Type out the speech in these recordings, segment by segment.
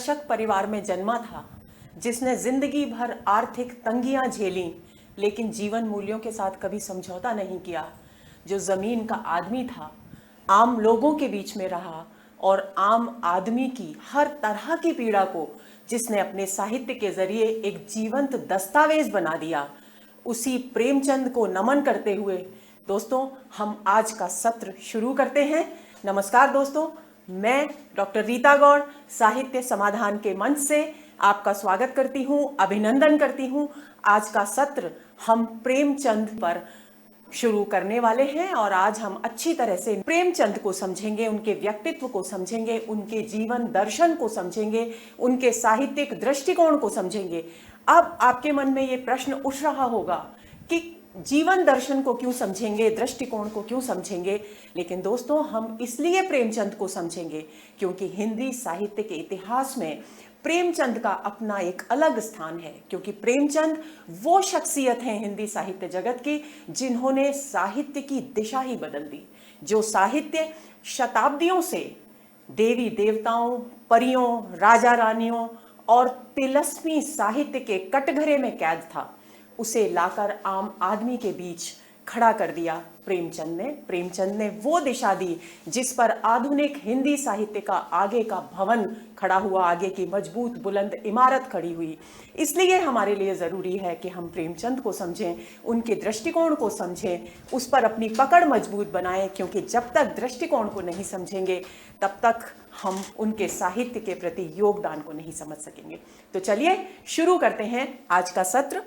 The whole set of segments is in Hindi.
कृषक परिवार में जन्मा था, जिसने जिंदगी भर आर्थिक तंगियां झेली, लेकिन जीवन मूल्यों के साथ कभी समझौता नहीं किया। जो जमीन का आदमी था, आम लोगों के बीच में रहा और आम आदमी की हर तरह की पीड़ा को जिसने अपने साहित्य के जरिए एक जीवंत दस्तावेज बना दिया, उसी प्रेमचंद को नमन करते हुए दोस्तों हम आज का सत्र शुरू करते हैं। नमस्कार दोस्तों, मैं डॉक्टर रीता गौड़ साहित्य समाधान के मंच से आपका स्वागत करती हूं, अभिनंदन करती हूं। आज का सत्र हम प्रेमचंद पर शुरू करने वाले हैं और आज हम अच्छी तरह से प्रेमचंद को समझेंगे, उनके व्यक्तित्व को समझेंगे, उनके जीवन दर्शन को समझेंगे, उनके साहित्यिक दृष्टिकोण को समझेंगे। अब आपके मन में ये प्रश्न उठ रहा होगा कि जीवन दर्शन को क्यों समझेंगे, दृष्टिकोण को क्यों समझेंगे? लेकिन दोस्तों, हम इसलिए प्रेमचंद को समझेंगे क्योंकि हिंदी साहित्य के इतिहास में प्रेमचंद का अपना एक अलग स्थान है। क्योंकि प्रेमचंद वो शख्सियत हैं हिंदी साहित्य जगत की जिन्होंने साहित्य की दिशा ही बदल दी। जो साहित्य शताब्दियों से देवी देवताओं, परियों, राजा रानियों और तिलस्मी साहित्य के कटघरे में कैद था, उसे लाकर आम आदमी के बीच खड़ा कर दिया प्रेमचंद ने वो दिशा दी जिस पर आधुनिक हिंदी साहित्य का आगे का भवन खड़ा हुआ, आगे की मजबूत बुलंद इमारत खड़ी हुई। इसलिए हमारे लिए जरूरी है कि हम प्रेमचंद को समझें, उनके दृष्टिकोण को समझें, उस पर अपनी पकड़ मजबूत बनाएं, क्योंकि जब तक दृष्टिकोण को नहीं समझेंगे तब तक हम उनके साहित्य के प्रति योगदान को नहीं समझ सकेंगे। तो चलिए शुरू करते हैं आज का सत्र।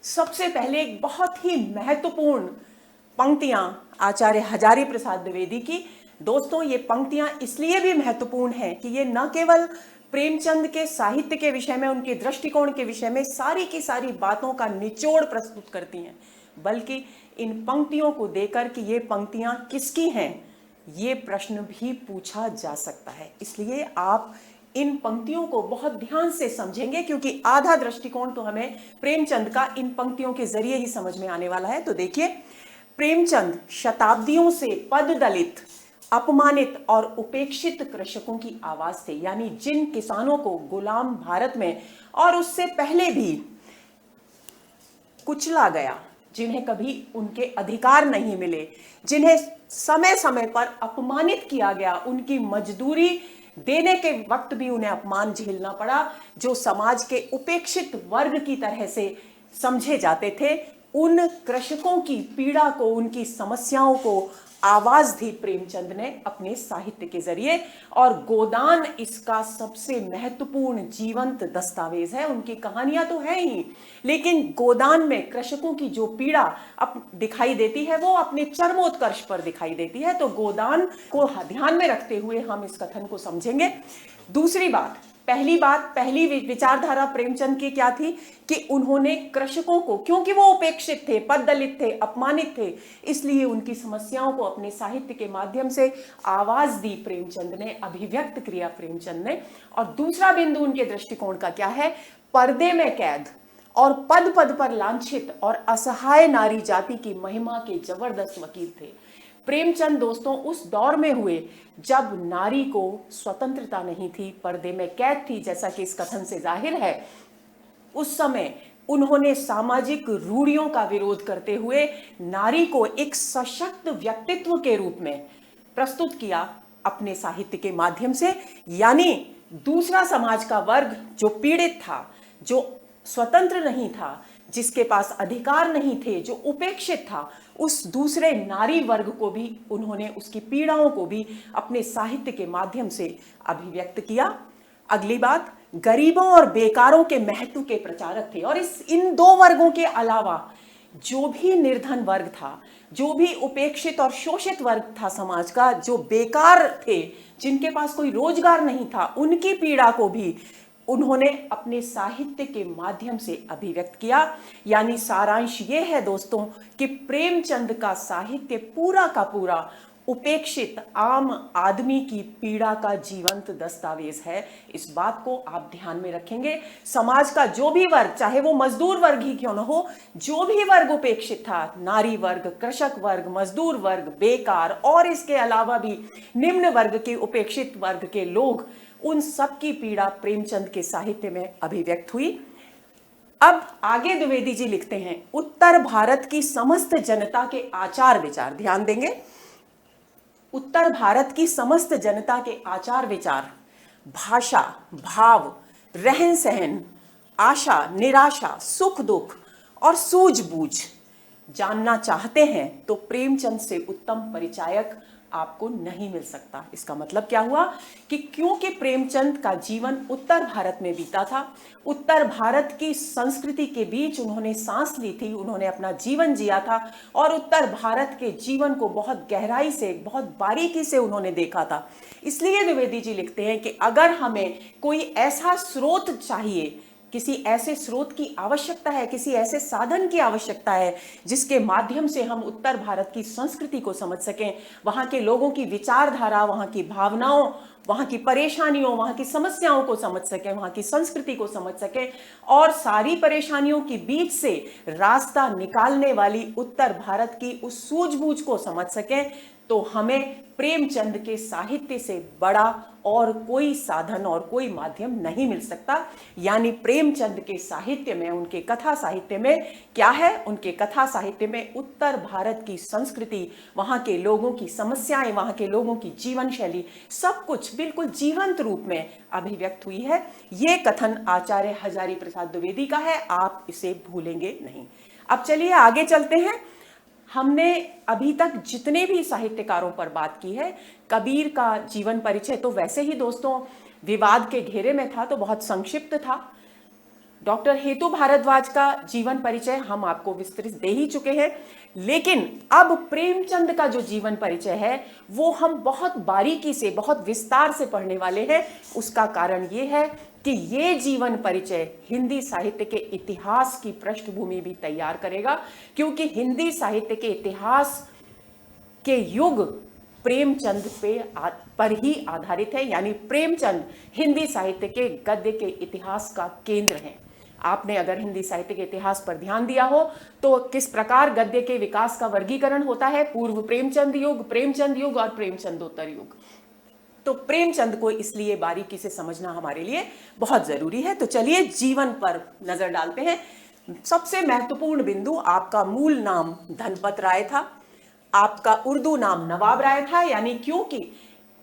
सबसे पहले एक बहुत ही महत्वपूर्ण पंक्तियां आचार्य हजारी प्रसाद द्विवेदी की। दोस्तों, ये पंक्तियां इसलिए भी महत्वपूर्ण हैं कि ये न केवल प्रेमचंद के साहित्य के विषय में, उनके दृष्टिकोण के विषय में सारी की सारी बातों का निचोड़ प्रस्तुत करती हैं, बल्कि इन पंक्तियों को देकर कि ये पंक्तियां किसकी हैं, ये प्रश्न भी पूछा जा सकता है। इसलिए आप इन पंक्तियों को बहुत ध्यान से समझेंगे, क्योंकि आधा दृष्टिकोण तो हमें प्रेमचंद का इन पंक्तियों के जरिए ही समझ में आने वाला है। तो देखिए, प्रेमचंद शताब्दियों से पद दलित, अपमानित और उपेक्षित कृषकों की आवाज थे। यानी जिन किसानों को गुलाम भारत में और उससे पहले भी कुचला गया, जिन्हें कभी उनके अधिकार नहीं मिले, जिन्हें समय समय पर अपमानित किया गया, उनकी मजदूरी देने के वक्त भी उन्हें अपमान झेलना पड़ा, जो समाज के उपेक्षित वर्ग की तरह से समझे जाते थे, उन कृषकों की पीड़ा को, उनकी समस्याओं को आवाज दी प्रेमचंद ने अपने साहित्य के जरिए। और गोदान इसका सबसे महत्वपूर्ण जीवंत दस्तावेज है। उनकी कहानियां तो है ही, लेकिन गोदान में कृषकों की जो पीड़ा अब दिखाई देती है वो अपने चरमोत्कर्ष पर दिखाई देती है। तो गोदान को ध्यान में रखते हुए हम इस कथन को समझेंगे। दूसरी बात, पहली विचारधारा प्रेमचंद की क्या थी कि उन्होंने कृषकों को, क्योंकि वो उपेक्षित थे, पद दलित थे, अपमानित थे, इसलिए उनकी समस्याओं को अपने साहित्य के माध्यम से आवाज दी प्रेमचंद ने, अभिव्यक्त किया प्रेमचंद ने। और दूसरा बिंदु उनके दृष्टिकोण का क्या है? पर्दे में कैद और पद पद पर लांछित और असहाय नारी जाति की महिमा के जबरदस्त वकील थे। प्रेमचंद दोस्तों उस दौर में हुए जब नारी को स्वतंत्रता नहीं थी, पर्दे में कैद थी, जैसा कि इस कथन से जाहिर है। उस समय उन्होंने सामाजिक रूढ़ियों का विरोध करते हुए नारी को एक सशक्त व्यक्तित्व के रूप में प्रस्तुत किया अपने साहित्य के माध्यम से। यानी दूसरा समाज का वर्ग जो पीड़ित था, जो स्वतंत्र नहीं था, जिसके पास अधिकार नहीं थे, जो उपेक्षित था, उस दूसरे नारी वर्ग को भी उन्होंने, उसकी पीड़ाओं को भी अपने साहित्य के माध्यम से अभिव्यक्त किया। अगली बात, गरीबों और बेकारों के महत्व के प्रचारक थे। और इन दो वर्गों के अलावा जो भी निर्धन वर्ग था, जो भी उपेक्षित और शोषित वर्ग था समाज का, जो बेकार थे, जिनके पास कोई रोजगार नहीं था, उनकी पीड़ा को भी उन्होंने अपने साहित्य के माध्यम से अभिव्यक्त किया। यानी सारांश ये है दोस्तों कि प्रेमचंद का साहित्य पूरा का पूरा उपेक्षित आम आदमी की पीड़ा का जीवंत दस्तावेज है। इस बात को आप ध्यान में रखेंगे। समाज का जो भी वर्ग, चाहे वो मजदूर वर्ग ही क्यों न हो, जो भी वर्ग उपेक्षित था, नारी वर्ग, कृषक वर्ग, मजदूर वर्ग, बेकार और इसके अलावा भी निम्न वर्ग के, उपेक्षित वर्ग के लोग, उन सब की पीड़ा प्रेमचंद के साहित्य में अभिव्यक्त हुई। अब आगे द्विवेदी जी लिखते हैं, उत्तर भारत की समस्त जनता के आचार विचार, ध्यान देंगे, उत्तर भारत की समस्त जनता के आचार विचार, भाषा, भाव, रहन सहन, आशा निराशा, सुख दुख और सूझबूझ जानना चाहते हैं तो प्रेमचंद से उत्तम परिचायक आपको नहीं मिल सकता। इसका मतलब क्या हुआ कि क्योंकि प्रेमचंद का जीवन उत्तर भारत में बीता था, उत्तर भारत की संस्कृति के बीच उन्होंने सांस ली थी, उन्होंने अपना जीवन जिया था और उत्तर भारत के जीवन को बहुत गहराई से, बहुत बारीकी से उन्होंने देखा था। इसलिए द्विवेदी जी लिखते हैं कि अगर हमें कोई ऐसा स्रोत चाहिए, किसी ऐसे स्रोत की आवश्यकता है, किसी ऐसे साधन की आवश्यकता है जिसके माध्यम से हम उत्तर भारत की संस्कृति को समझ सकें, वहां के लोगों की विचारधारा, वहां की भावनाओं, वहां की परेशानियों, वहां की समस्याओं को समझ सकें, वहां की संस्कृति को समझ सकें और सारी परेशानियों के बीच से रास्ता निकालने वाली उत्तर भारत की उस सूझबूझ को समझ सकें, तो हमें प्रेमचंद के साहित्य से बड़ा और कोई साधन और कोई माध्यम नहीं मिल सकता। यानी प्रेमचंद के साहित्य में, उनके कथा साहित्य में क्या है? उनके कथा साहित्य में उत्तर भारत की संस्कृति, वहां के लोगों की समस्याएं, वहां के लोगों की जीवन शैली, सब कुछ बिल्कुल जीवंत रूप में अभिव्यक्त हुई है। ये कथन आचार्य हजारी प्रसाद द्विवेदी का है, आप इसे भूलेंगे नहीं। अब चलिए आगे चलते हैं। हमने अभी तक जितने भी साहित्यकारों पर बात की है, कबीर का जीवन परिचय तो वैसे ही दोस्तों विवाद के घेरे में था, तो बहुत संक्षिप्त था। डॉक्टर हेतु भारद्वाज का जीवन परिचय हम आपको विस्तृत दे ही चुके हैं, लेकिन अब प्रेमचंद का जो जीवन परिचय है वो हम बहुत बारीकी से, बहुत विस्तार से पढ़ने वाले हैं। उसका कारण ये है कि ये जीवन परिचय हिंदी साहित्य के इतिहास की पृष्ठभूमि भी तैयार करेगा, क्योंकि हिंदी साहित्य के इतिहास के युग प्रेमचंद पर ही आधारित है। यानी प्रेमचंद हिंदी साहित्य के गद्य के इतिहास का केंद्र है। आपने अगर हिंदी साहित्य के इतिहास पर ध्यान दिया हो तो किस प्रकार गद्य के विकास का वर्गीकरण होता है, पूर्व प्रेमचंद युग और प्रेमचंदोत्तर युग। तो प्रेमचंद को इसलिए बारीकी से समझना हमारे लिए बहुत जरूरी है। तो चलिए जीवन पर नजर डालते हैं। सबसे महत्वपूर्ण बिंदु, आपका मूल नाम धनपत राय था, आपका उर्दू नाम नवाब राय था। यानी क्योंकि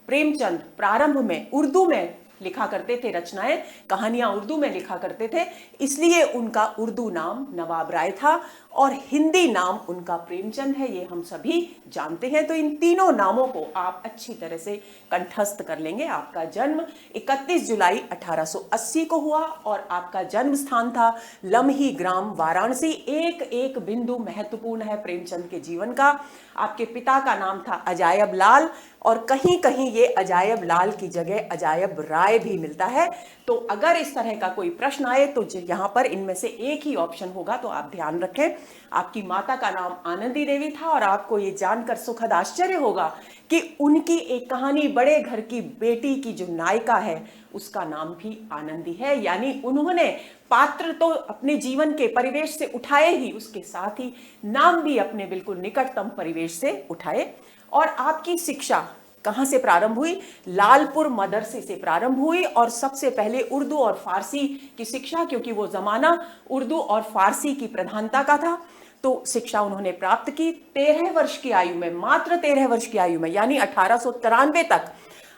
प्रेमचंद प्रारंभ में उर्दू में लिखा करते थे, रचनाएं, कहानियां उर्दू में लिखा करते थे, इसलिए उनका उर्दू नाम नवाब राय था और हिंदी नाम उनका प्रेमचंद है, ये हम सभी जानते हैं। तो इन तीनों नामों को आप अच्छी तरह से कंठस्थ कर लेंगे। आपका जन्म 31 जुलाई 1880 को हुआ और आपका जन्म स्थान था लम्ही ग्राम, वाराणसी। एक एक बिंदु महत्वपूर्ण है प्रेमचंद के जीवन का। आपके पिता का नाम था अजायब लाल और कहीं कहीं ये अजायब लाल की जगह अजायब राय भी मिलता है। तो अगर इस तरह का कोई प्रश्न आए तो यहां पर इनमें से एक ही ऑप्शन होगा, तो आप ध्यान रखें। आपकी माता का नाम आनंदी देवी था और आपको ये जानकर सुखद आश्चर्य होगा कि उनकी एक कहानी बड़े घर की बेटी की जो नायिका है उसका नाम भी आनंदी है। यानी उन्होंने पात्र तो अपने जीवन के परिवेश से उठाए ही, उसके साथ ही नाम भी अपने बिल्कुल निकटतम परिवेश से उठाए। और आपकी शिक्षा कहां से प्रारंभ हुई? लालपुर मदरसे से प्रारंभ हुई और सबसे पहले उर्दू और फारसी की शिक्षा, क्योंकि वो जमाना उर्दू और फारसी की प्रधानता का था, तो शिक्षा उन्होंने प्राप्त की। 13 वर्ष की आयु में, मात्र 13 वर्ष की आयु में, यानी 1893 तक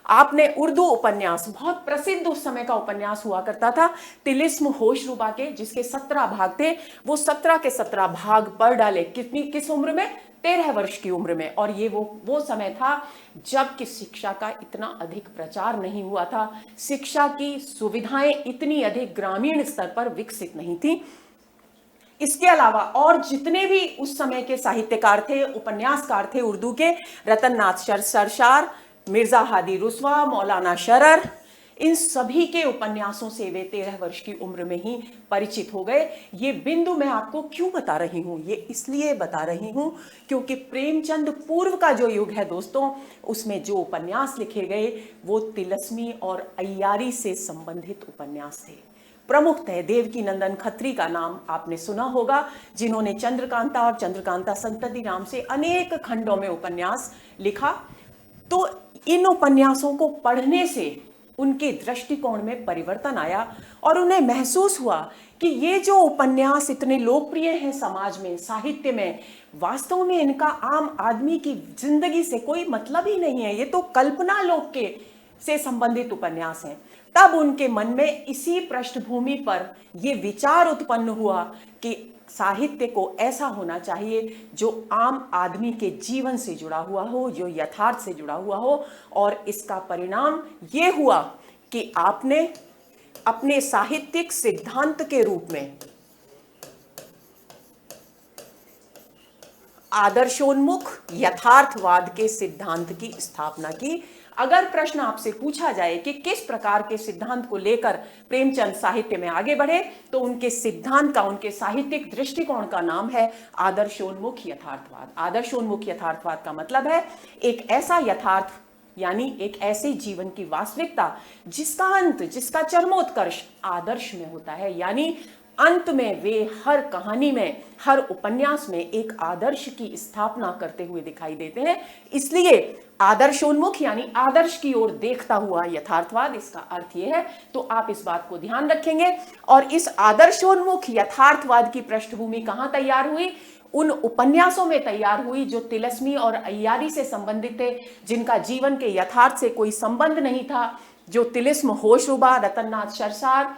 आपने उर्दू उपन्यास, बहुत प्रसिद्ध उस समय का उपन्यास हुआ करता था तिलिस्म होशरुबा के, जिसके 17 भाग थे, वो 17 के 17 भाग पढ़ डाले। किस उम्र में? 13 वर्ष की उम्र में। और ये वो समय था जब कि शिक्षा का इतना अधिक प्रचार नहीं हुआ था, शिक्षा की सुविधाएं इतनी अधिक ग्रामीण स्तर पर विकसित नहीं थी। इसके अलावा और जितने भी उस समय के साहित्यकार थे, उपन्यासकार थे उर्दू के, रतन नाथ सरशार, मिर्जा हादी रुस्वा, मौलाना शरर, इन सभी के उपन्यासों से वे 13 वर्ष की उम्र में ही परिचित हो गए। ये बिंदु मैं आपको क्यों बता रही हूं? ये इसलिए बता रही हूं क्योंकि प्रेमचंद पूर्व का जो युग है दोस्तों, उसमें जो उपन्यास लिखे गए वो तिलस्मी और अय्यारी से संबंधित उपन्यास थे। प्रमुखतः देवकी नंदन खत्री का नाम आपने सुना होगा, जिन्होंने चंद्रकांता और चंद्रकांता संतति नाम से अनेक खंडों में उपन्यास लिखा। तो इन उपन्यासों को पढ़ने से उनके दृष्टिकोण में परिवर्तन आया और उन्हें महसूस हुआ कि ये जो उपन्यास इतने लोकप्रिय हैं समाज में, साहित्य में, वास्तव में इनका आम आदमी की जिंदगी से कोई मतलब ही नहीं है, ये तो कल्पना लोक के से संबंधित उपन्यास हैं। तब उनके मन में इसी पृष्ठभूमि पर यह विचार उत्पन्न हुआ कि साहित्य को ऐसा होना चाहिए जो आम आदमी के जीवन से जुड़ा हुआ हो, जो यथार्थ से जुड़ा हुआ हो। और इसका परिणाम ये हुआ कि आपने अपने साहित्यिक सिद्धांत के रूप में आदर्शोन्मुख यथार्थवाद के सिद्धांत की स्थापना की। अगर प्रश्न आपसे पूछा जाए कि किस प्रकार के सिद्धांत को लेकर प्रेमचंद साहित्य में आगे बढ़े, तो उनके सिद्धांत का, उनके साहित्यिक दृष्टिकोण का नाम है आदर्शोन्मुख यथार्थवाद। आदर्शोन्मुख यथार्थवाद का मतलब है एक ऐसा यथार्थ, यानी एक ऐसे जीवन की वास्तविकता जिसका अंत, जिसका चरमोत्कर्ष आदर्श में होता है। यानी अंत में वे हर कहानी में, हर उपन्यास में एक आदर्श की स्थापना करते हुए दिखाई देते हैं। इसलिए आदर्शोन्मुख यानी आदर्श की ओर देखता हुआ यथार्थवाद, इसका अर्थ यह है। तो आप इस बात को ध्यान रखेंगे। और इस आदर्शोन्मुख यथार्थवाद की पृष्ठभूमि कहां तैयार हुई? उन उपन्यासों में तैयार हुई जो तिलस्मी और अय्यारी से संबंधित थे, जिनका जीवन के यथार्थ से कोई संबंध नहीं था। जो तिलिस्म होशरुबा, रतननाथ सरसार,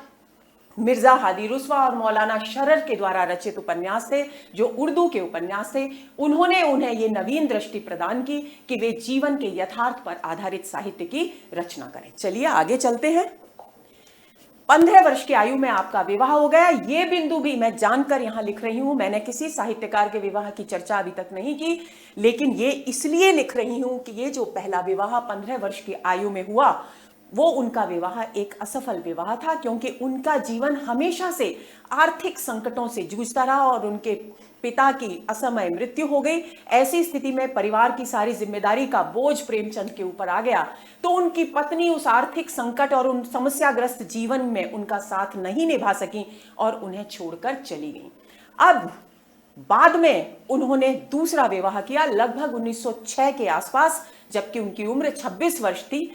मिर्जा हादी रुस्वा और मौलाना शरर के द्वारा रचित उपन्यास थे, जो उर्दू के उपन्यास थे। उन्होंने उन्हें ये नवीन दृष्टि प्रदान की कि वे जीवन के यथार्थ पर आधारित साहित्य की रचना करें। चलिए आगे चलते हैं। 15 वर्ष की आयु में आपका विवाह हो गया। ये बिंदु भी मैं जानकर यहां लिख रही हूं। मैंने किसी साहित्यकार के विवाह की चर्चा अभी तक नहीं की, लेकिन ये इसलिए लिख रही हूं कि ये जो पहला विवाह 15 वर्ष की आयु में हुआ, वो उनका विवाह एक असफल विवाह था, क्योंकि उनका जीवन हमेशा से आर्थिक संकटों से जूझता रहा और उनके पिता की असमय मृत्यु हो गई। ऐसी स्थिति में परिवार की सारी जिम्मेदारी का बोझ प्रेमचंद के ऊपर आ गया। तो उनकी पत्नी उस आर्थिक संकट और उन समस्याग्रस्त जीवन में उनका साथ नहीं निभा सकी और उन्हें छोड़कर चली गई। अब बाद में उन्होंने दूसरा विवाह किया लगभग 1906 के आसपास, जबकि उनकी उम्र 26 वर्ष थी।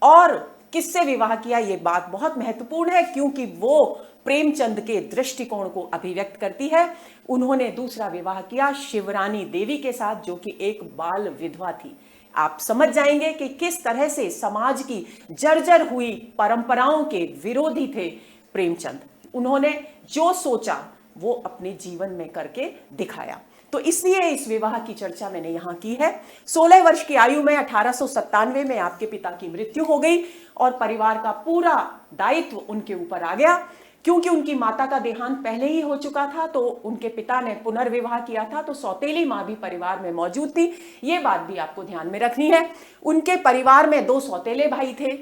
और किससे विवाह किया, यह बात बहुत महत्वपूर्ण है, क्योंकि वो प्रेमचंद के दृष्टिकोण को अभिव्यक्त करती है। उन्होंने दूसरा विवाह किया शिवरानी देवी के साथ, जो कि एक बाल विधवा थी। आप समझ जाएंगे कि किस तरह से समाज की जर्जर हुई परंपराओं के विरोधी थे प्रेमचंद। उन्होंने जो सोचा वो अपने जीवन में करके दिखाया। तो इसलिए इस विवाह की चर्चा मैंने यहां की है। 16 वर्ष की आयु में 1897 में आपके पिता की मृत्यु हो गई और परिवार का पूरा दायित्व उनके ऊपर आ गया। क्योंकि उनकी माता का देहांत पहले ही हो चुका था, तो उनके पिता ने पुनर्विवाह किया था, तो सौतेली मां भी परिवार में मौजूद थी। ये बात भी आपको ध्यान में रखनी है। उनके परिवार में 2 सौतेले भाई थे,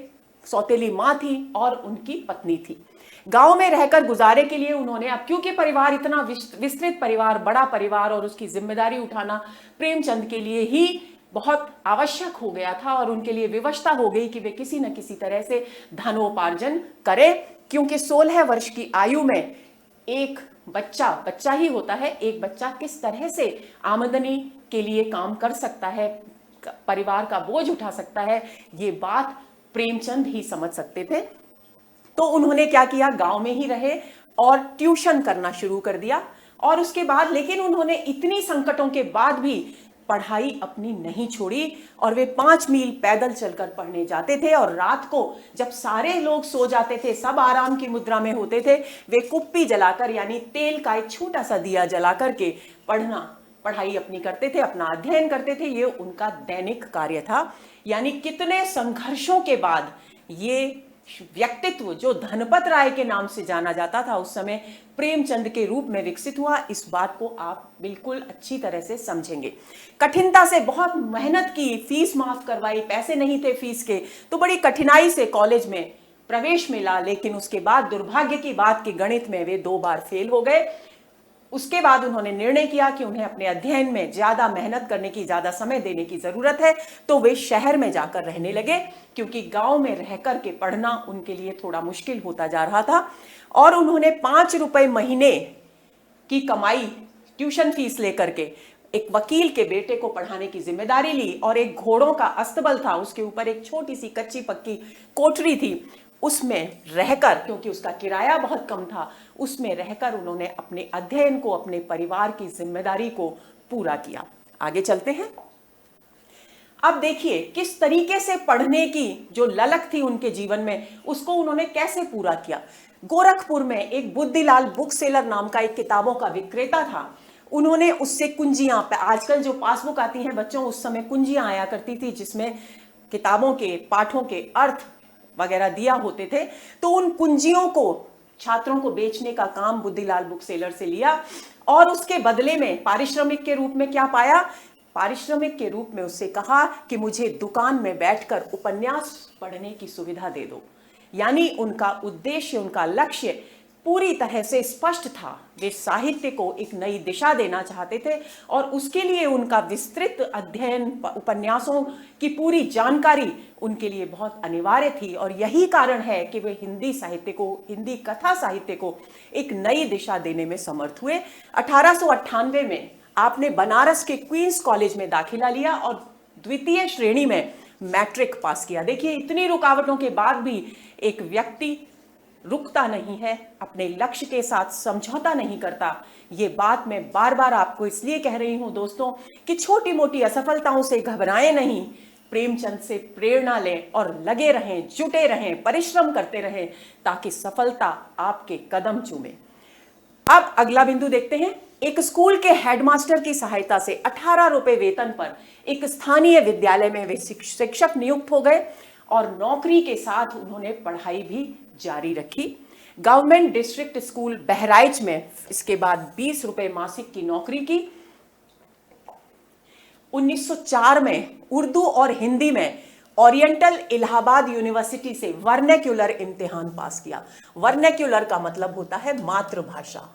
सौतेली मां थी और उनकी पत्नी थी। गांव में रहकर गुजारे के लिए उन्होंने, अब क्योंकि परिवार इतना विस्तृत परिवार, बड़ा परिवार, और उसकी जिम्मेदारी उठाना प्रेमचंद के लिए ही बहुत आवश्यक हो गया था और उनके लिए विवशता हो गई कि वे किसी न किसी तरह से धनोपार्जन करें। क्योंकि 16 वर्ष की आयु में एक बच्चा ही होता है, एक बच्चा किस तरह से आमदनी के लिए काम कर सकता है, परिवार का बोझ उठा सकता है, ये बात प्रेमचंद ही समझ सकते थे। तो उन्होंने क्या किया, गांव में ही रहे और ट्यूशन करना शुरू कर दिया। और उसके बाद, लेकिन उन्होंने इतनी संकटों के बाद भी पढ़ाई अपनी नहीं छोड़ी और वे 5 मील पैदल चलकर पढ़ने जाते थे। और रात को जब सारे लोग सो जाते थे, सब आराम की मुद्रा में होते थे, वे कुप्पी जलाकर, यानी तेल का एक छोटा सा दिया जलाकर के पढ़ाई अपनी करते थे, अपना अध्ययन करते थे। ये उनका दैनिक कार्य था। यानी कितने संघर्षों के बाद ये व्यक्तित्व, जो धनपत राय के नाम से जाना जाता था, उस समय प्रेमचंद के रूप में विकसित हुआ। इस बात को आप बिल्कुल अच्छी तरह से समझेंगे। कठिनता से बहुत मेहनत की, फीस माफ करवाई, पैसे नहीं थे फीस के, तो बड़ी कठिनाई से कॉलेज में प्रवेश मिला। लेकिन उसके बाद दुर्भाग्य की बात कि गणित में वे 2 बार फेल हो गए। उसके बाद उन्होंने निर्णय किया कि उन्हें अपने अध्ययन में ज्यादा मेहनत करने की, ज्यादा समय देने की जरूरत है। तो वे शहर में जाकर रहने लगे, क्योंकि गांव में रहकर के पढ़ना उनके लिए थोड़ा मुश्किल होता जा रहा था। और उन्होंने 5 रुपए महीने की कमाई ट्यूशन फीस लेकर के एक वकील के बेटे को पढ़ाने की जिम्मेदारी ली और एक घोड़ों का अस्तबल था, उसके ऊपर एक छोटी सी कच्ची पक्की कोठरी थी, उसमें रहकर, क्योंकि उसका किराया बहुत कम था, उसमें रहकर उन्होंने अपने अध्ययन को, अपने परिवार की जिम्मेदारी को पूरा किया। आगे चलते हैं। अब देखिए किस तरीके से पढ़ने की जो ललक थी उनके जीवन में, उसको उन्होंने कैसे पूरा किया। गोरखपुर में एक बुद्धिलाल बुक सेलर नाम का एक किताबों का विक्रेता था। उन्होंने उससे कुंजियां, आजकल जो पासबुक आती हैं बच्चों, उस समय कुंजियां आया करती थी जिसमें किताबों के पाठों के अर्थ वगैरह दिया होते थे। तो उन कुंजियों को छात्रों को बेचने का काम बुद्धिलाल बुक सेलर से लिया और उसके बदले में पारिश्रमिक के रूप में क्या पाया? पारिश्रमिक के रूप में उससे कहा कि मुझे दुकान में बैठकर उपन्यास पढ़ने की सुविधा दे दो। यानी उनका उद्देश्य, उनका लक्ष्य पूरी तरह से स्पष्ट था। वे साहित्य को एक नई दिशा देना चाहते थे और उसके लिए उनका विस्तृत अध्ययन, उपन्यासों की पूरी जानकारी उनके लिए बहुत अनिवार्य थी। और यही कारण है कि वे हिंदी साहित्य को, हिंदी कथा साहित्य को एक नई दिशा देने में समर्थ हुए। 1898 में आपने बनारस के क्वींस कॉलेज में दाखिला लिया और द्वितीय श्रेणी में मैट्रिक पास किया। देखिए इतनी रुकावटों के बाद भी एक व्यक्ति रुकता नहीं है, अपने लक्ष्य के साथ समझौता नहीं करता। ये बात मैं बार बार आपको इसलिए कह रही हूं दोस्तों कि छोटी मोटी असफलताओं से घबराएं नहीं, प्रेमचंद से प्रेरणा लें और लगे रहें, जुटे रहें, परिश्रम करते रहें ताकि सफलता आपके कदम चूमे। अब अगला बिंदु देखते हैं। एक स्कूल के हेडमास्टर की सहायता से 18 रुपए वेतन पर एक स्थानीय विद्यालय में वे शिक्षक नियुक्त हो गए और नौकरी के साथ उन्होंने पढ़ाई भी जारी रखी। गवर्नमेंट डिस्ट्रिक्ट स्कूल बहराइच में इसके बाद 20 रुपए मासिक की नौकरी की। 1904 में उर्दू और हिंदी में ओरिएंटल इलाहाबाद यूनिवर्सिटी से वर्नेक्युलर इम्तिहान पास किया। वर्नेक्युलर का मतलब होता है मातृभाषा,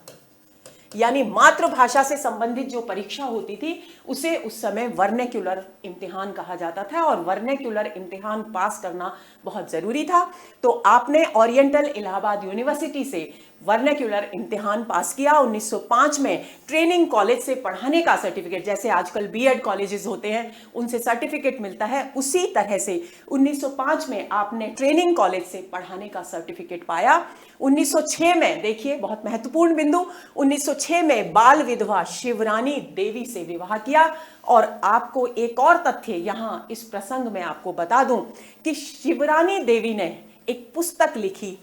यानी मातृभाषा से संबंधित जो परीक्षा होती थी उसे उस समय वर्नेक्युलर इम्तिहान कहा जाता था और वर्नेक्युलर इम्तिहान पास करना बहुत जरूरी था। तो आपने ओरिएंटल इलाहाबाद यूनिवर्सिटी से वर्नेक्युलर इम्तिहान पास किया। 1905 में ट्रेनिंग कॉलेज से पढ़ाने का सर्टिफिकेट, जैसे आजकल बीएड कॉलेजेस होते हैं उनसे सर्टिफिकेट मिलता है, उसी तरह से 1905 में आपने ट्रेनिंग कॉलेज से पढ़ाने का सर्टिफिकेट पाया। 1906 में देखिए बहुत महत्वपूर्ण बिंदु, 1906 में बाल विधवा शिवरानी देवी से विवाह किया। और आपको एक और तथ्य यहां इस प्रसंग में आपको बता दूं कि शिवरानी देवी ने एक पुस्तक लिखी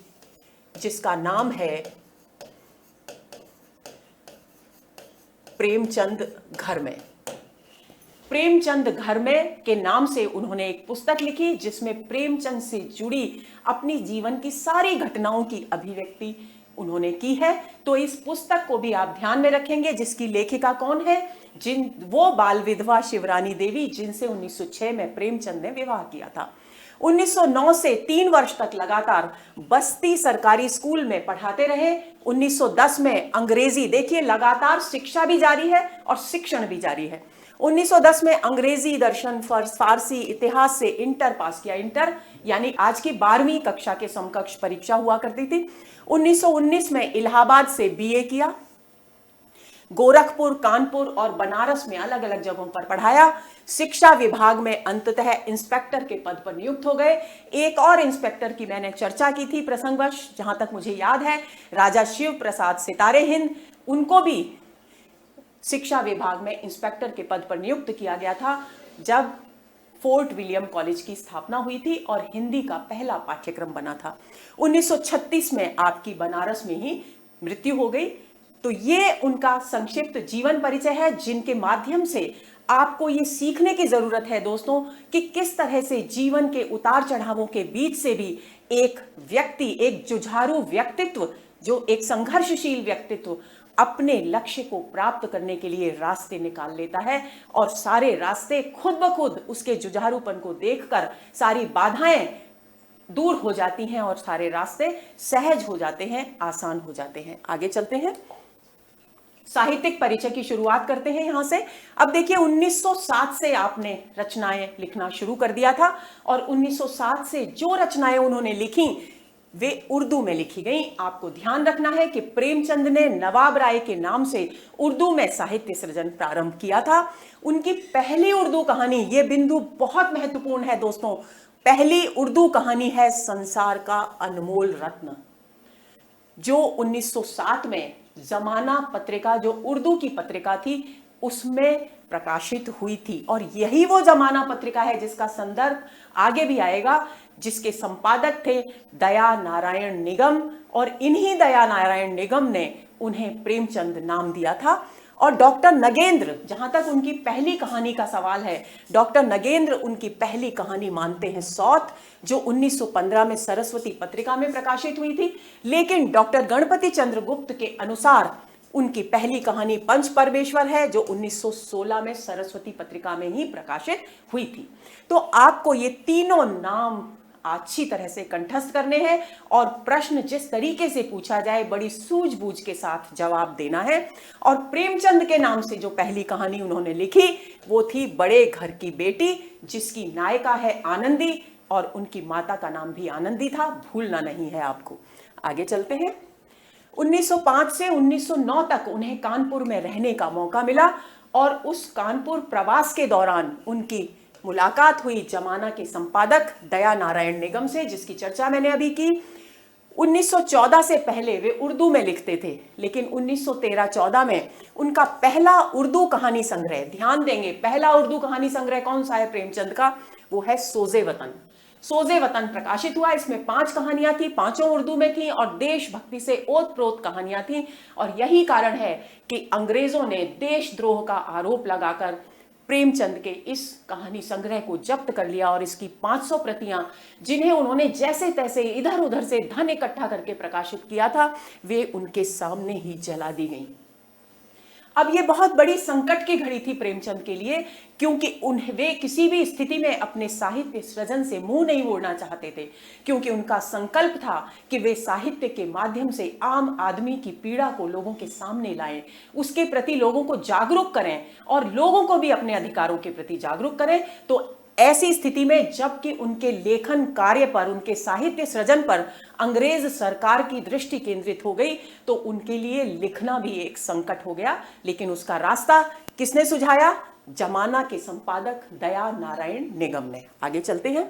जिसका नाम है प्रेमचंद घर में। प्रेमचंद घर में के नाम से उन्होंने एक पुस्तक लिखी जिसमें प्रेमचंद से जुड़ी अपनी जीवन की सारी घटनाओं की अभिव्यक्ति उन्होंने की है। तो इस पुस्तक को भी आप ध्यान में रखेंगे, जिसकी लेखिका कौन है? वो बाल विधवा शिवरानी देवी जिनसे 1906 में प्रेमचंद ने विवाह किया था। 1909 से 3 वर्ष तक लगातार बस्ती सरकारी स्कूल में पढ़ाते रहे। 1910 में अंग्रेजी, देखिए लगातार शिक्षा भी जारी है और शिक्षण भी जारी है। 1910 में अंग्रेजी, दर्शन, फारसी, इतिहास से इंटर पास किया। इंटर यानी आज की 12वीं कक्षा के समकक्ष परीक्षा हुआ करती थी। 1919 में इलाहाबाद से बीए किया। गोरखपुर, कानपुर और बनारस में अलग अलग जगहों पर पढ़ाया। शिक्षा विभाग में अंततः इंस्पेक्टर के पद पर नियुक्त हो गए। एक और इंस्पेक्टर की मैंने चर्चा की थी प्रसंगवश, जहां तक मुझे याद है, राजा शिव प्रसाद सितारे हिंद, उनको भी शिक्षा विभाग में इंस्पेक्टर के पद पर नियुक्त किया गया था जब फोर्ट विलियम कॉलेज की स्थापना हुई थी और हिंदी का पहला पाठ्यक्रम बना था। 1936 में आपकी बनारस में ही मृत्यु हो गई। तो ये उनका संक्षिप्त जीवन परिचय है जिनके माध्यम से आपको ये सीखने की जरूरत है दोस्तों कि किस तरह से जीवन के उतार चढ़ावों के बीच से भी एक व्यक्ति, एक जुझारू व्यक्तित्व, जो एक संघर्षशील व्यक्तित्व अपने लक्ष्य को प्राप्त करने के लिए रास्ते निकाल लेता है और सारे रास्ते खुद ब खुद उसके जुझारूपन को देखकर सारी बाधाएं दूर हो जाती हैं और सारे रास्ते सहज हो जाते हैं, आसान हो जाते हैं। आगे चलते हैं, साहित्यिक परिचय की शुरुआत करते हैं यहां से। अब देखिए 1907 से आपने रचनाएं लिखना शुरू कर दिया था और 1907 से जो रचनाएं उन्होंने लिखी वे उर्दू में लिखी गई। आपको ध्यान रखना है कि प्रेमचंद ने नवाब राय के नाम से उर्दू में साहित्य सृजन प्रारंभ किया था। उनकी पहली उर्दू कहानी, यह बिंदु बहुत महत्वपूर्ण है दोस्तों, पहली उर्दू कहानी है संसार का अनमोल रत्न, जो 1907 में जमाना पत्रिका, जो उर्दू की पत्रिका थी, उसमें प्रकाशित हुई थी। और यही वो जमाना पत्रिका है जिसका संदर्भ आगे भी आएगा, जिसके संपादक थे दया नारायण निगम, और इन्हीं दया नारायण निगम ने उन्हें प्रेमचंद नाम दिया था। और डॉक्टर नगेंद्र, जहां तक उनकी पहली कहानी का सवाल है, डॉक्टर नगेंद्र उनकी पहली कहानी मानते हैं सौत, जो 1915 में सरस्वती पत्रिका में प्रकाशित हुई थी। लेकिन डॉक्टर गणपति चंद्र गुप्त के अनुसार उनकी पहली कहानी पंच परमेश्वर है, जो 1916 में सरस्वती पत्रिका में ही प्रकाशित हुई थी। तो आपको ये तीनों नाम अच्छी तरह से कंठस्थ करने हैं और प्रश्न जिस तरीके से पूछा जाए बड़ी सूझबूझ के साथ जवाब देना है। और प्रेमचंद के नाम से जो पहली कहानी उन्होंने लिखी वो थी बड़े घर की बेटी, जिसकी नायिका है आनंदी, और उनकी माता का नाम भी आनंदी था, भूलना नहीं है आपको। आगे चलते हैं। 1905 से 1909 तक उन्हें कानपुर में रहने का मौका मिला, और उस कानपुर प्रवास के दौरान उनकी मुलाकात हुई जमाना के संपादक दया नारायण निगम से, जिसकी चर्चा मैंने अभी की। 1914 से पहले वे उर्दू में लिखते थे, लेकिन 1913-14 में उनका पहला उर्दू कहानी संग्रह, ध्यान देंगे पहला उर्दू कहानी संग्रह कौन सा है प्रेमचंद का, वो है सोजे वतन। सोजे वतन प्रकाशित हुआ। इसमें 5 कहानियां थी, पांचों उर्दू में थी और देशभक्ति से ओतप्रोत कहानियां थी। और यही कारण है कि अंग्रेजों ने देशद्रोह का आरोप लगाकर प्रेमचंद के इस कहानी संग्रह को जब्त कर लिया, और इसकी 500 प्रतियां, जिन्हें उन्होंने जैसे तैसे इधर उधर से धन इकट्ठा करके प्रकाशित किया था, वे उनके सामने ही जला दी गईं। अब ये बहुत बड़ी संकट की घड़ी थी प्रेमचंद के लिए, क्योंकि वे किसी भी स्थिति में अपने साहित्य सृजन से मुंह नहीं मोड़ना चाहते थे, क्योंकि उनका संकल्प था कि वे साहित्य के माध्यम से आम आदमी की पीड़ा को लोगों के सामने लाएं, उसके प्रति लोगों को जागरूक करें और लोगों को भी अपने अधिकारों के प्रति जागरूक करें। तो ऐसी स्थिति में जबकि उनके लेखन कार्य पर, उनके साहित्य सृजन पर अंग्रेज सरकार की दृष्टि केंद्रित हो गई, तो उनके लिए लिखना भी एक संकट हो गया। लेकिन उसका रास्ता किसने सुझाया? जमाना के संपादक दया नारायण निगम ने। आगे चलते हैं।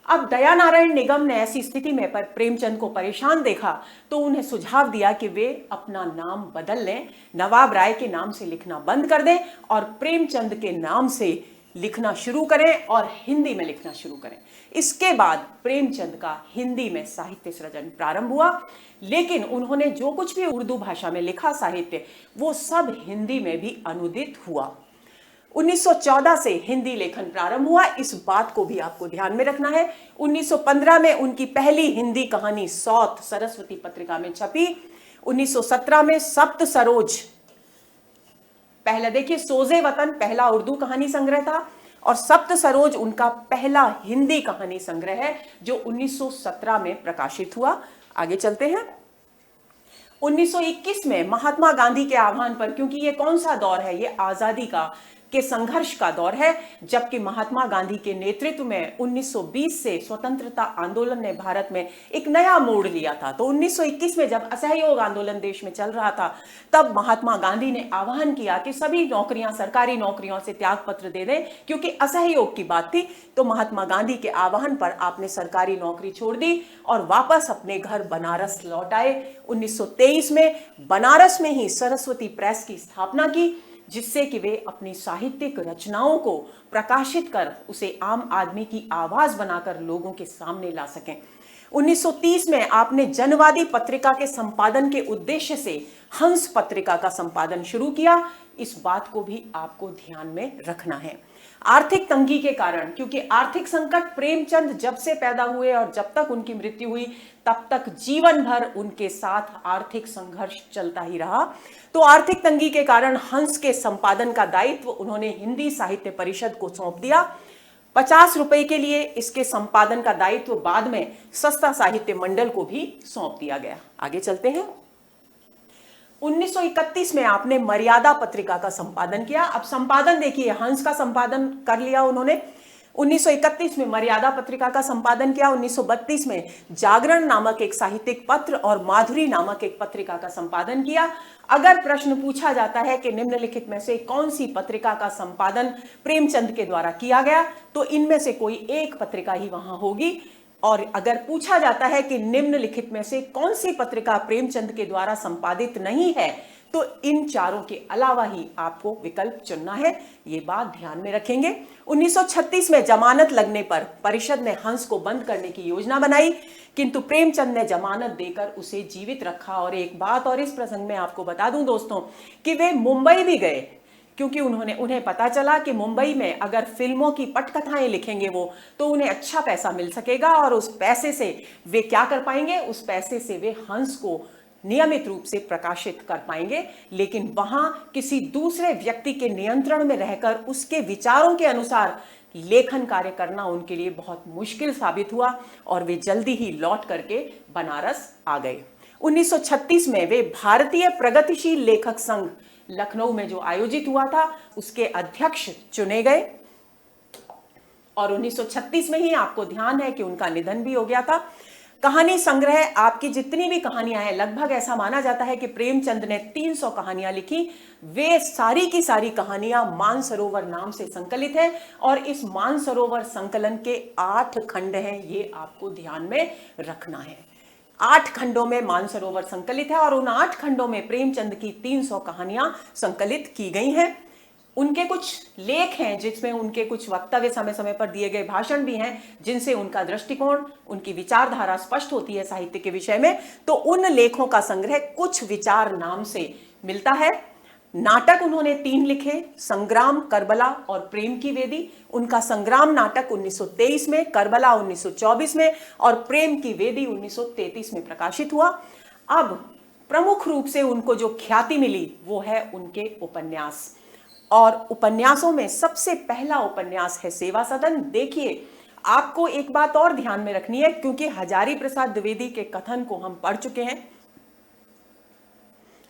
अब दया नारायण निगम ने ऐसी स्थिति में पर प्रेमचंद को परेशान देखा, तो उन्हें सुझाव दिया कि वे अपना नाम बदल लें, नवाब राय के नाम से लिखना बंद कर दें और प्रेमचंद के नाम से लिखना शुरू करें और हिंदी में लिखना शुरू करें। इसके बाद प्रेमचंद का हिंदी में साहित्य सृजन प्रारंभ हुआ, लेकिन उन्होंने जो कुछ भी उर्दू भाषा में लिखा साहित्य, वो सब हिंदी में भी अनुदित हुआ। 1914 से हिंदी लेखन प्रारंभ हुआ, इस बात को भी आपको ध्यान में रखना है। 1915 में उनकी पहली हिंदी कहानी सौत सरस्वती पत्रिका में छपी। 1917 में सप्त सरोज, पहला देखिए सोजे वतन पहला उर्दू कहानी संग्रह था, और सप्त सरोज उनका पहला हिंदी कहानी संग्रह है, जो 1917 में प्रकाशित हुआ। आगे चलते हैं। 1921 में महात्मा गांधी के आह्वान पर, क्योंकि ये कौन सा दौर है, ये आजादी का के संघर्ष का दौर है, जबकि महात्मा गांधी के नेतृत्व में 1920 से स्वतंत्रता आंदोलन ने भारत में एक नया मोड़ लिया था। तो 1921 में जब असहयोग आंदोलन देश में चल रहा था, तब महात्मा गांधी ने आह्वान किया कि सभी नौकरियां, सरकारी नौकरियों से त्यागपत्र दे दें, क्योंकि असहयोग की बात थी। तो महात्मा गांधी के आह्वान पर आपने सरकारी नौकरी छोड़ दी और वापस अपने घर बनारस लौट आए। 1923 में बनारस में ही सरस्वती प्रेस की स्थापना की, जिससे कि वे अपनी साहित्यिक रचनाओं को प्रकाशित कर उसे आम आदमी की आवाज बनाकर लोगों के सामने ला सकें। 1930 में आपने जनवादी पत्रिका के संपादन के उद्देश्य से हंस पत्रिका का संपादन शुरू किया। इस बात को भी आपको ध्यान में रखना है। आर्थिक तंगी के कारण, क्योंकि आर्थिक संकट प्रेमचंद जब से पैदा हुए और जब तक उनकी मृत्यु हुई, तब तक जीवन भर उनके साथ आर्थिक संघर्ष चलता ही रहा। तो आर्थिक तंगी के कारण हंस के संपादन का दायित्व उन्होंने हिंदी साहित्य परिषद को सौंप दिया। 50 रुपए के लिए इसके संपादन का दायित्व बाद में सस्ता साहित्य मंडल को भी सौंप दिया गया। आगे चलते हैं। 1931 में आपने मर्यादा पत्रिका का संपादन किया। अब संपादन देखिए, हंस का संपादन कर लिया उन्होंने, 1931 में मर्यादा पत्रिका का संपादन किया। 1932 में जागरण नामक एक साहित्यिक पत्र और माधुरी नामक एक पत्रिका का संपादन किया। अगर प्रश्न पूछा जाता है कि निम्नलिखित में से कौन सी पत्रिका का संपादन प्रेमचंद के द्वारा किया गया, तो इनमें से कोई एक पत्रिका ही वहां होगी। और अगर पूछा जाता है कि निम्नलिखित में से कौन सी पत्रिका प्रेमचंद के द्वारा संपादित नहीं है, तो इन चारों के अलावा ही आपको विकल्प चुनना है। ये बात ध्यान में रखेंगे। 1936 में जमानत लगने पर परिषद ने हंस को बंद करने की योजना बनाई, किंतु प्रेमचंद ने जमानत देकर उसे जीवित रखा। और एक बात और इस प्रसंग में आपको बता दूं दोस्तों कि वे मुंबई भी गए, क्योंकि उन्हें पता चला कि मुंबई में अगर फिल्मों की पटकथाएं लिखेंगे वो, तो उन्हें अच्छा पैसा मिल सकेगा और उस पैसे से वे क्या कर पाएंगे, उस पैसे से वे हंस को नियमित रूप से प्रकाशित कर पाएंगे। लेकिन वहां किसी दूसरे व्यक्ति के नियंत्रण में रहकर उसके विचारों के अनुसार लेखन कार्य करना उनके लिए बहुत मुश्किल साबित हुआ और वे जल्दी ही लौट करके बनारस आ गए। 1936 में वे भारतीय प्रगतिशील लेखक संघ लखनऊ में जो आयोजित हुआ था उसके अध्यक्ष चुने गए। और 1936 में ही आपको ध्यान है कि उनका निधन भी हो गया था। कहानी संग्रह, आपकी जितनी भी कहानियां हैं, लगभग ऐसा माना जाता है कि प्रेमचंद ने 300 कहानियां लिखी। वे सारी की सारी कहानियां मानसरोवर नाम से संकलित है और इस मानसरोवर संकलन के 8 खंड हैं, ये आपको ध्यान में रखना है। 8 खंडों में मानसरोवर संकलित है और उन 8 खंडों में प्रेमचंद की 300 कहानियां संकलित की गई हैं। उनके कुछ लेख हैं जिसमें उनके कुछ वक्तव्य, समय समय पर दिए गए भाषण भी हैं, जिनसे उनका दृष्टिकोण, उनकी विचारधारा स्पष्ट होती है साहित्य के विषय में। तो उन लेखों का संग्रह कुछ विचार नाम से मिलता है। नाटक उन्होंने 3 लिखे, संग्राम, करबला और प्रेम की वेदी। उनका संग्राम नाटक 1923 में, करबला 1924 में और प्रेम की वेदी 1933 में प्रकाशित हुआ। अब प्रमुख रूप से उनको जो ख्याति मिली वो है उनके उपन्यास, और उपन्यासों में सबसे पहला उपन्यास है सेवा सदन। देखिए, आपको एक बात और ध्यान में रखनी है, क्योंकि हजारी प्रसाद द्विवेदी के कथन को हम पढ़ चुके हैं,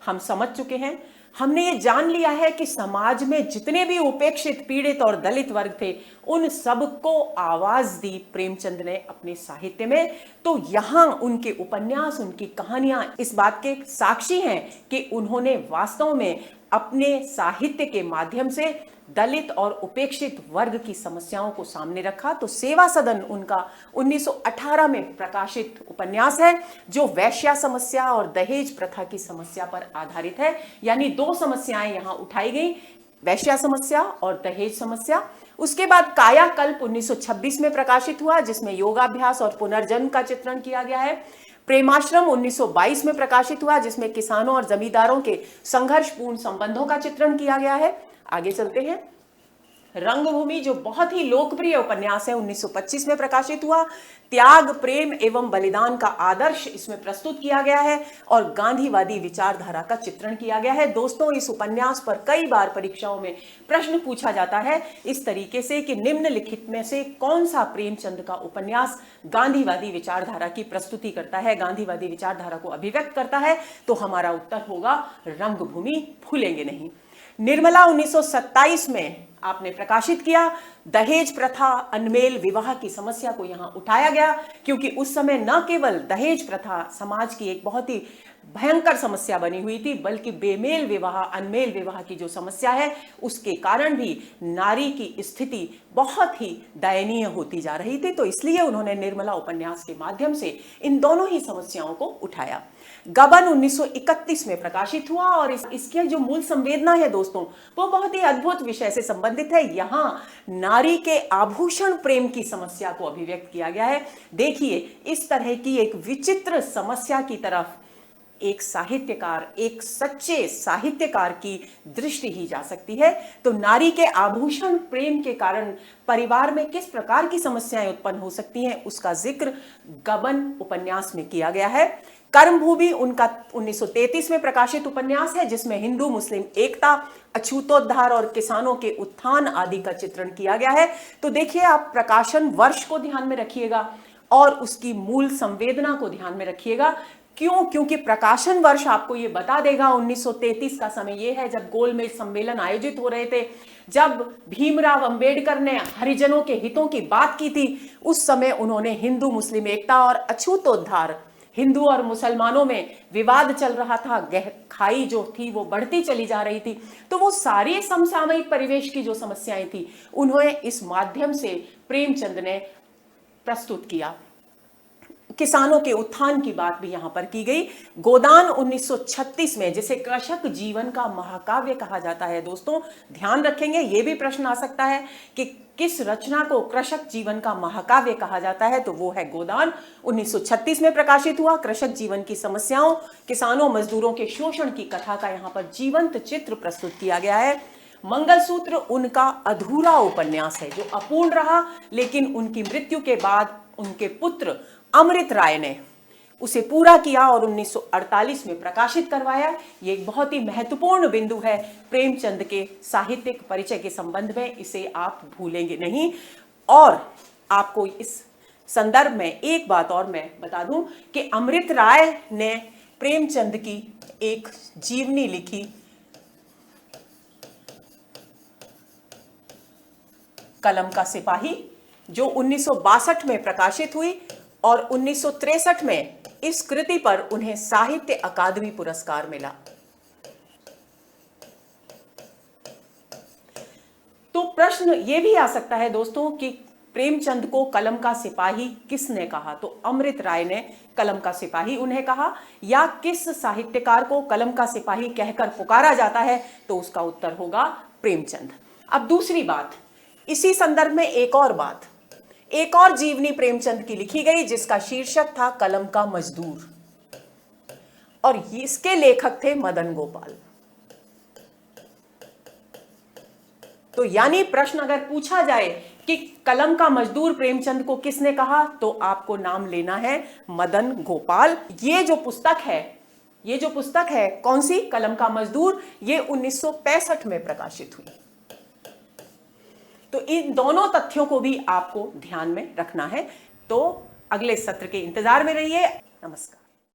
हम समझ चुके हैं, हमने ये जान लिया है कि समाज में जितने भी उपेक्षित, पीड़ित और दलित वर्ग थे, उन सबको आवाज दी प्रेमचंद ने अपने साहित्य में। तो यहां उनके उपन्यास, उनकी कहानियां इस बात के साक्षी हैं कि उन्होंने वास्तव में अपने साहित्य के माध्यम से दलित और उपेक्षित वर्ग की समस्याओं को सामने रखा। तो सेवा सदन उनका 1918 में प्रकाशित उपन्यास है, जो वैश्या समस्या और दहेज प्रथा की समस्या पर आधारित है। यानी 2 समस्याएं यहां उठाई गई, वैश्या समस्या और दहेज समस्या। उसके बाद कायाकल्प 1926 में प्रकाशित हुआ, जिसमें योगाभ्यास और पुनर्जन्म का चित्रण किया गया है। प्रेमाश्रम 1922 में प्रकाशित हुआ, जिसमें किसानों और जमींदारों के संघर्षपूर्ण संबंधों का चित्रण किया गया है। आगे चलते हैं। रंगभूमि, जो बहुत ही लोकप्रिय उपन्यास है, 1925 में प्रकाशित हुआ। त्याग, प्रेम एवं बलिदान का आदर्श इसमें प्रस्तुत किया गया है और गांधीवादी विचारधारा का चित्रण किया गया है। दोस्तों, इस उपन्यास पर कई बार परीक्षाओं में प्रश्न पूछा जाता है इस तरीके से कि निम्नलिखित में से कौन सा प्रेमचंद का उपन्यास गांधीवादी विचारधारा की प्रस्तुति करता है, गांधीवादी विचारधारा को अभिव्यक्त करता है। तो हमारा उत्तर होगा रंगभूमि, भूलेंगे नहीं। निर्मला 1927 में आपने प्रकाशित किया। दहेज प्रथा, अनमेल विवाह की समस्या को यहां उठाया गया, क्योंकि उस समय न केवल दहेज प्रथा समाज की एक बहुत ही भयंकर समस्या बनी हुई थी, बल्कि बेमेल विवाह, अनमेल विवाह की जो समस्या है, उसके कारण भी नारी की स्थिति बहुत ही दयनीय होती जा रही थी। तो इसलिए उन्होंने निर्मला उपन्यास के माध्यम से इन दोनों ही समस्याओं को उठाया। गबन 1931 में प्रकाशित हुआ और इसकी जो मूल संवेदना है दोस्तों, वो बहुत ही अद्भुत विषय से संबंधित है। यहां नारी के आभूषण प्रेम की समस्या को अभिव्यक्त किया गया है। देखिए, इस तरह की एक विचित्र समस्या की तरफ एक साहित्यकार, एक सच्चे साहित्यकार की दृष्टि ही जा सकती है। तो नारी के आभूषण प्रेम के कारण परिवार में किस प्रकार की समस्याएं उत्पन्न हो सकती हैं, उसका जिक्र गबन उपन्यास में किया गया है। कर्मभूमि उनका 1933 में प्रकाशित उपन्यास है, जिसमें हिंदू मुस्लिम एकता, अछूतोद्धार और किसानों के उत्थान आदि का चित्रण किया गया है। तो देखिए, आप प्रकाशन वर्ष को ध्यान में रखिएगा और उसकी मूल संवेदना को ध्यान में रखिएगा। क्यों? क्योंकि प्रकाशन वर्ष आपको ये बता देगा 1933 का समय ये है जब गोलमेज सम्मेलन आयोजित हो रहे थे, जब भीमराव अंबेडकर ने हरिजनों के हितों की बात की थी। उस समय उन्होंने हिंदू मुस्लिम एकता और अछूतोद्धार, हिंदू और मुसलमानों में विवाद चल रहा था, खाई जो थी वो बढ़ती चली जा रही थी, तो वो सारी समसामयिक परिवेश की जो समस्याएं थी उन्हें इस माध्यम से प्रेमचंद ने प्रस्तुत किया। किसानों के उत्थान की बात भी यहां पर की गई। गोदान 1936 में, जिसे कृषक जीवन का महाकाव्य कहा जाता है, दोस्तों ध्यान रखेंगे, यह भी प्रश्न आ सकता है कि किस रचना को कृषक जीवन का महाकाव्य कहा जाता है, तो वो है गोदान। 1936 में प्रकाशित हुआ। कृषक जीवन की समस्याओं, किसानों मजदूरों के शोषण की कथा का यहां पर जीवंत चित्र प्रस्तुत किया गया है। मंगलसूत्र उनका अधूरा उपन्यास है जो अपूर्ण रहा, लेकिन उनकी मृत्यु के बाद उनके पुत्र अमृत राय ने उसे पूरा किया और 1948 में प्रकाशित करवाया। ये एक बहुत ही महत्वपूर्ण बिंदु है प्रेमचंद के साहित्यिक परिचय के संबंध में, इसे आप भूलेंगे नहीं। और आपको इस संदर्भ में एक बात और मैं बता दूं कि अमृत राय ने प्रेमचंद की एक जीवनी लिखी, कलम का सिपाही, जो 1962 में प्रकाशित हुई और 1963 में इस कृति पर उन्हें साहित्य अकादमी पुरस्कार मिला। तो प्रश्न यह भी आ सकता है दोस्तों कि प्रेमचंद को कलम का सिपाही किसने कहा? तो अमृत राय ने कलम का सिपाही उन्हें कहा, या किस साहित्यकार को कलम का सिपाही कहकर पुकारा जाता है? तो उसका उत्तर होगा प्रेमचंद। अब दूसरी बात, इसी संदर्भ में एक और जीवनी प्रेमचंद की लिखी गई जिसका शीर्षक था कलम का मजदूर, और इसके लेखक थे मदन गोपाल। तो यानी प्रश्न अगर पूछा जाए कि कलम का मजदूर प्रेमचंद को किसने कहा, तो आपको नाम लेना है मदन गोपाल। ये जो पुस्तक है कौन सी? कलम का मजदूर, ये 1965 में प्रकाशित हुई। तो इन दोनों तथ्यों को भी आपको ध्यान में रखना है। तो अगले सत्र के इंतजार में रहिए। नमस्कार।